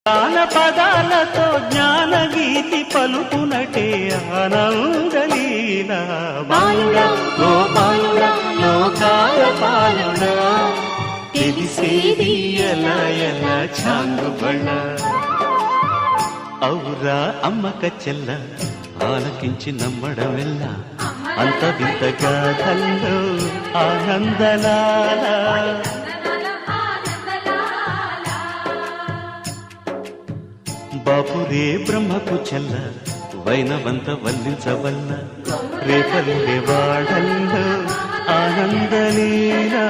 జ్ఞాన పదాలతో జ్ఞానగీతి పలుకునటే ఆనందలీల బాలుడా గోపాలుడా లోకాల పాలుడా తెలిసేది ఎలా ఎలా చాంగుబళ్ళ ఔరా అమ్మక చెల్ల ఆలకించి నమ్మడమెల్ల అంత వింత గాథల్లో ఆనందలాల బాపురే బ్రహ్మకు చెల్ల వైనవంత వల్లించవల్ల రేపల్లె వాడల్లో ఆనందలీలా